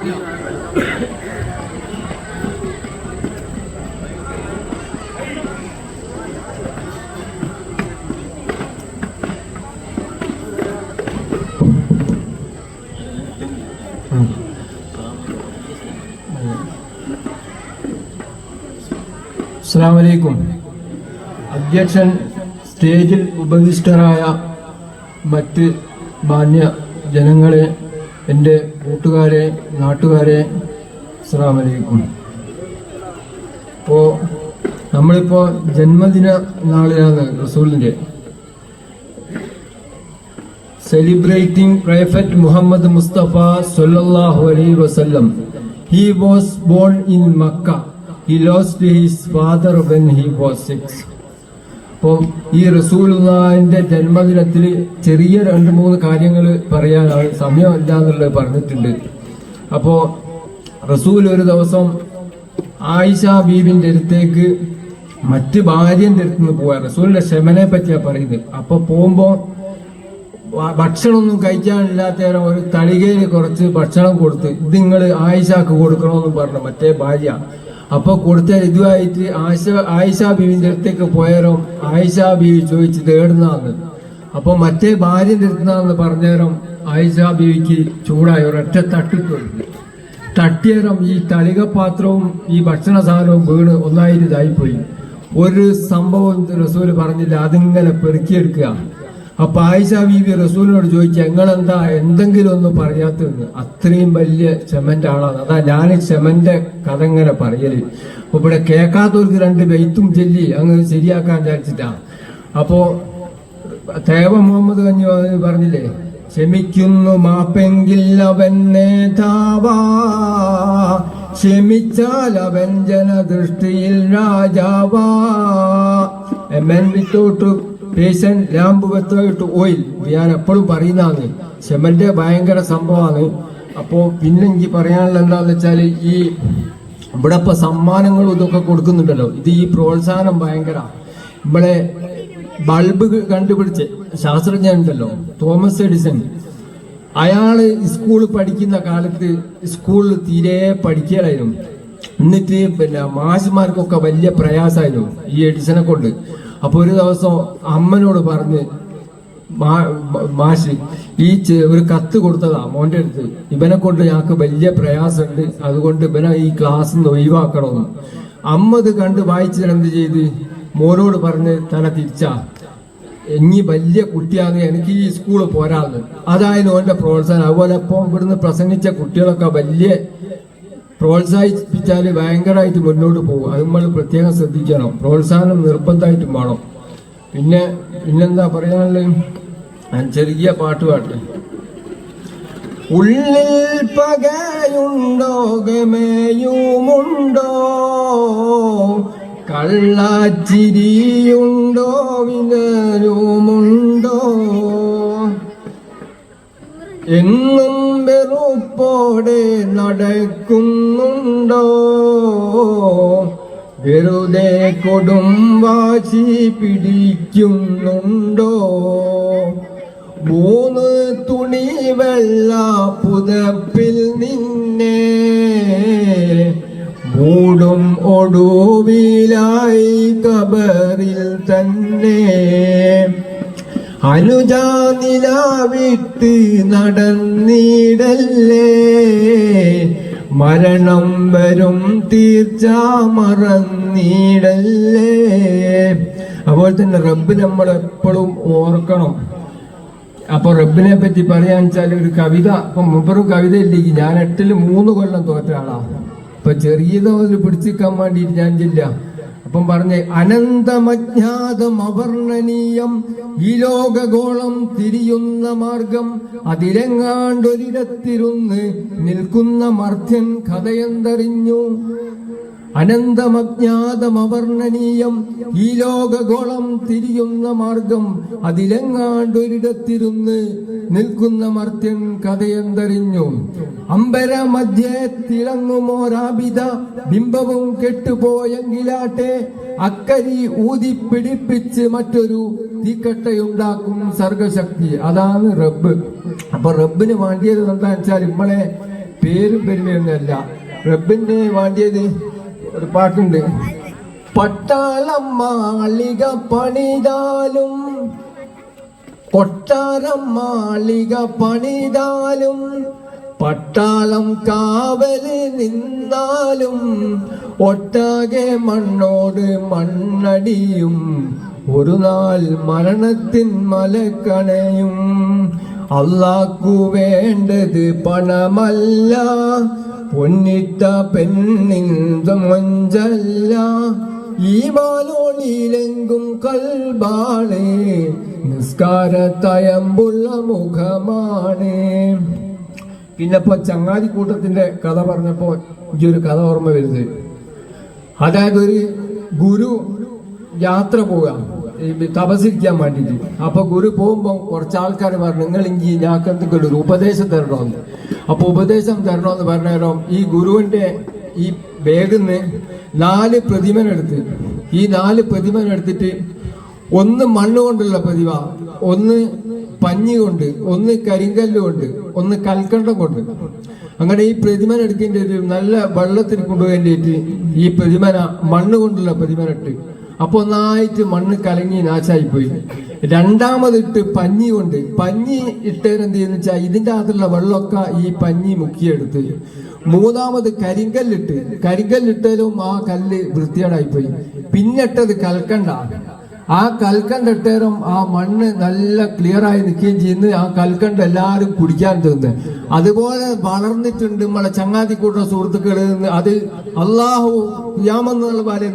അസ്സലാമു അലൈക്കും. അധ്യക്ഷൻ, സ്റ്റേജിൽ ഉപവിഷ്ടരായ മറ്റ് മാന്യ ജനങ്ങളെ, എൻ്റെ കൂട്ടുകാരെ, നാട്ടുകാരെ, അസ്സലാമു അലൈക്കും. നമ്മളിപ്പോൾ ജന്മദിന നാളിലാണ് റസൂലിൻ്റെ. സെലിബ്രേറ്റിംഗ് പ്രൊഫറ്റ് മുഹമ്മദ് മുസ്തഫ സല്ലല്ലാഹു അലൈഹി വസല്ലം. He was born in Makkah. He lost his father when he was 6. അപ്പോൾ ഈ റസൂലുള്ളാഹിന്റെ ജന്മദിനത്തിൽ ചെറിയ 2-3 കാര്യങ്ങൾ പറയാനാണ്, സമയമില്ല എന്നുള്ളത് പറഞ്ഞിട്ടുണ്ട്. അപ്പോൾ റസൂൽ ഒരു ദിവസം ആയിഷ ബീബിന്റെ അടുത്തേക്ക് മറ്റ് ഭാര്യന്റെ അടുത്ത് നിന്ന് പോവാ. റസൂലിന്റെ ക്ഷമനെ പറ്റിയാണ് പറയുന്നത്. അപ്പോൾ പോകുമ്പോൾ ഭക്ഷണമൊന്നും കഴിക്കാനില്ലാത്ത ഒരു തളികയിൽ കുറച്ച് ഭക്ഷണം കൊടുത്ത് ഇത് നിങ്ങൾ ആയിഷാക്ക് കൊടുക്കണമെന്ന് പറഞ്ഞു മറ്റേ ഭാര്യ. അപ്പൊ കൊടുത്ത ഇതുമായിട്ട് ആയിഷ ബീവിന്റെ അടുത്തേക്ക് പോയാരോ ആയിഷ ബീവി ചോദിച്ചത് ഏടുന്നാന്ന്. അപ്പൊ മറ്റേ ഭാര്യന്റെ അടുത്തുനിന്നാന്ന് പറഞ്ഞേരം ആയിഷ ബീവിക്ക് ചൂടായി ഒരൊറ്റ തട്ടിയേരം ഈ തളികപാത്രവും ഈ ഭക്ഷണ സാധനവും വീണ് ഒന്നായിട്ട് ഇതായിപ്പോയി. ഒരു സംഭവം റസൂല് പറഞ്ഞില്ല, അതിങ്ങനെ പെറുക്കിയെടുക്കുക. അപ്പൊ ആയിഷ ബീവി റസൂലിനോട് ചോദിച്ചു, ഞങ്ങളെന്താ എന്തെങ്കിലും ഒന്നും പറയാത്തതെന്ന്. അത്രയും വലിയ ക്ഷമന്റെ ആളാണ്. അതാ ഞാൻ ക്ഷമന്റെ കഥ ഇങ്ങനെ പറയല്. അപ്പൊ ഇവിടെ കേൾക്കാത്തവർക്ക് 2 ബെയ്ത്തും ചൊല്ലി അങ്ങ് ശരിയാക്കാൻ വിചാരിച്ചിട്ടാ. അപ്പോ തേവ മുഹമ്മദ് കഞ്ഞി പറഞ്ഞില്ലേ, ക്ഷമിക്കുന്നു മാപ്പെങ്കിൽ അവൻ നേതാവാ, ക്ഷമിച്ചാൽ അവൻ ജനദൃഷ്ടിയിൽ രാജാവാ. A man without patient lamp without oil. ഞാൻ എപ്പോഴും പറയുന്നതാണ്, ക്ഷമന്റെ ഭയങ്കര സംഭവമാണ്. അപ്പോ പിന്നെ എനിക്ക് പറയാനുള്ള എന്താന്ന് വെച്ചാല്, ഈ ഇവിടെ ഇപ്പൊ സമ്മാനങ്ങളും ഇതൊക്കെ കൊടുക്കുന്നുണ്ടല്ലോ, ഇത് ഈ പ്രോത്സാഹനം ഭയങ്കര. ഇവിടെ ബൾബ് കണ്ടുപിടിച്ച് ശാസ്ത്രജ്ഞൻ ഉണ്ടല്ലോ തോമസ് എഡിസൺ, അയാള് സ്കൂളിൽ പഠിക്കുന്ന കാലത്ത് സ്കൂളിൽ തീരെ പഠിക്കലായിരുന്നു. എന്നിട്ട് പിന്നെ മാഷ്മാർക്കൊക്കെ വലിയ പ്രയാസമായിരുന്നു ഈ എഡിസനെ കൊണ്ട്. അപ്പൊ ഒരു ദിവസം അമ്മനോട് പറഞ്ഞ് മാഷ് ഒരു കത്ത് കൊടുത്തതാ മോന്റെ അടുത്ത്, ഇവനെ കൊണ്ട് ഞങ്ങൾക്ക് വലിയ പ്രയാസമുണ്ട്, അതുകൊണ്ട് ഇവനെ ഈ ക്ലാസ്സിൽ നിന്ന് ഒഴിവാക്കണമെന്ന്. അമ്മ ഇത് കണ്ട് വായിച്ചിട്ട് എന്ത് ചെയ്ത് മോനോട് പറഞ്ഞ് തല തിരിച്ചാ, ഇനി വലിയ കുട്ടിയാണ്, എനിക്ക് ഈ സ്കൂള് പോരാന്ന്. അതായിരുന്നു ഓന്റെ പ്രോത്സാഹനം. അതുപോലെ ഇപ്പൊ ഇവിടുന്ന് പ്രസംഗിച്ച കുട്ടികളൊക്കെ വലിയ പ്രോത്സാഹിപ്പിച്ചാൽ ഭയങ്കരമായിട്ട് മുന്നോട്ട് പോകും. അത് നമ്മൾ പ്രത്യേകം ശ്രദ്ധിക്കണം. പ്രോത്സാഹനം നിർബന്ധമായിട്ടും വേണം. പിന്നെന്താ പറയാനുള്ളത്, ചെറിയ പാട്ട്. ഉള്ളിൽ പകയുണ്ടോ ഗമയുമുണ്ടോ, കള്ളച്ചിരിയുണ്ടോ വിനരുമുണ്ടോ, എന്നും വെറുപ്പോടെ നടക്കുന്നുണ്ടോ, വെറുതെ കൊടും വാശി പിടിക്കുന്നുണ്ടോ, 3 തുണി വെള്ള പുതപ്പിൽ നിന്നെ മൂടും ഒടുവിലായി കബറിൽ തന്നെ, അനുജാ നിലാവിട്ട് നടന്നിടല്ലേ, മരണം വരും തീർച്ച മറന്നിടല്ലേ. അതുപോലെ തന്നെ റബ്ബ് നമ്മളെപ്പോഴും ഓർക്കണം. അപ്പൊ റബ്ബിനെ പറ്റി പറയാന്ന് വെച്ചാൽ ഒരു കവിത, ഇപ്പൊ മുമ്പറും കവിത ഇല്ലെങ്കിൽ ഞാൻ 8ൽ 3 കൊല്ലം തോറ്റ ആളാ. ഇപ്പൊ ചെറിയതോതിൽ പിടിച്ചിക്കാൻ വേണ്ടിയിട്ട് ഞാൻ ചെല്ല. അപ്പം പറഞ്ഞ അനന്തമജ്ഞാതം അവർണ്ണനീയം ഈ ലോകഗോളം തിരിയുന്ന മാർഗം, അതിലെങ്ങാണ്ടൊരിടത്തിരുന്ന് നിൽക്കുന്ന മർത്യൻ കഥയെന്തറിഞ്ഞു. അനന്തമജ്ഞാതമവർണ്ണനീയം ഈ ലോകഗോളം തിരിയുന്ന മാർഗം, അതിലെങ്ങാണ്ടൊരിടത്തിരുന്ന് നിൽക്കുന്ന മർത്യൻ കഥയെന്തറിഞ്ഞു. അമ്പരമധ്യേ തിളങ്ങുമോരാബിത ബിംബവും കെട്ടുപോയെങ്കിലാട്ടെ, അക്കരി ഊതിപ്പിടിപ്പിച്ച് മറ്റൊരു തീക്കട്ടയുണ്ടാക്കും സർഗശക്തി. അതാണ് റബ്ബ്. അപ്പൊ റബ്ബിന് വേണ്ടിയത് എന്താ വെച്ചാൽ നമ്മളെ പേരും പെരുമയൊന്നുമല്ല. റബ്ബിന് വേണ്ടിയത് ഒരു പാട്ടുണ്ട്. പട്ടാളം മാളിക പണിതാലും കൊട്ടാരം മാളിക പണിതാലും പട്ടാളം കാവല് നിന്നാലും ഒട്ടാകെ മണ്ണോട് മണ്ണടിയും ഒരു നാൾ മരണത്തിൻ മലക്കണയും. അല്ലാഹ്ക്കു വേണ്ടത് പണമല്ല, പൊന്നിട്ട പെണ്ണിന്റെ മൊഞ്ചല്ല, ഈമാനോളിലെങ്കും കൽബാണ്, നിസ്കാരത്തയമ്പുള്ള മുഖമാണ്. പിന്നെപ്പോ ചങ്ങാതിക്കൂട്ടത്തിന്റെ കഥ പറഞ്ഞപ്പോ ഈ ഒരു കഥ ഓർമ്മ വരുന്നത്. അതായത് ഒരു ഗുരു യാത്ര പോവുക തപസിരിക്കാൻ വേണ്ടിട്ട്. അപ്പൊ ഗുരു പോകുമ്പോ കുറച്ച് ആൾക്കാർ പറഞ്ഞു, നിങ്ങൾ ഇങ്ങനെ ഞങ്ങൾക്ക് എന്തെങ്കിലും ഒരു ഉപദേശം തരണമെന്ന്. അപ്പൊ ഉപദേശം തരണമെന്ന് പറഞ്ഞേരം ഈ ഗുരുവിന്റെ ഈ ബാഗിന്ന് 4 പ്രതിമനെടുത്ത്, ഈ 4 പ്രതിമനെടുത്തിട്ട് ഒന്ന് മണ്ണ് കൊണ്ടുള്ള പ്രതിമ, ഒന്ന് പഞ്ഞി കൊണ്ട്, ഒന്ന് കരിങ്കല്ല് കൊണ്ട്, ഒന്ന് കൽക്കണ്ടം കൊണ്ട്. അങ്ങനെ ഈ പ്രതിമന എടുക്കേണ്ട ഒരു നല്ല വെള്ളത്തിൽ കൊണ്ടുപോകേണ്ടിട്ട് ഈ പ്രതിമന മണ്ണ് കൊണ്ടുള്ള പ്രതിമനിട്ട്. അപ്പൊ ഒന്നായിട്ട് മണ്ണ് കലങ്ങി നാശായിപ്പോയി. രണ്ടാമതിട്ട് പഞ്ഞി കൊണ്ട്, പഞ്ഞി ഇട്ടേരെന്ത് ചെയ്യുന്ന വെച്ചാൽ ഇതിന്റെ അകത്തുള്ള വെള്ളമൊക്കെ ഈ പഞ്ഞി മുക്കിയെടുത്ത്. മൂന്നാമത് കരിങ്കല്ലിട്ടേലും ആ കല്ല് വൃത്തികേടായിപ്പോയി. പിന്നിട്ടത് കൽക്കണ്ട. ആ കൽക്കണ്ട ഇട്ടേരം ആ മണ്ണ് നല്ല ക്ലിയർ ആയി നിൽക്കുകയും ചെയ്യുന്നു. ആ കൽക്കണ്ട എല്ലാവരും കുടിക്കാൻ തോന്നുന്നത്. അതുപോലെ വളർന്നിട്ടുണ്ട് നമ്മളെ ചങ്ങാതിക്കൂട്ട സുഹൃത്തുക്കള്. അത് അള്ളാഹു ഖിയാമത്ത് നാൾ വരെ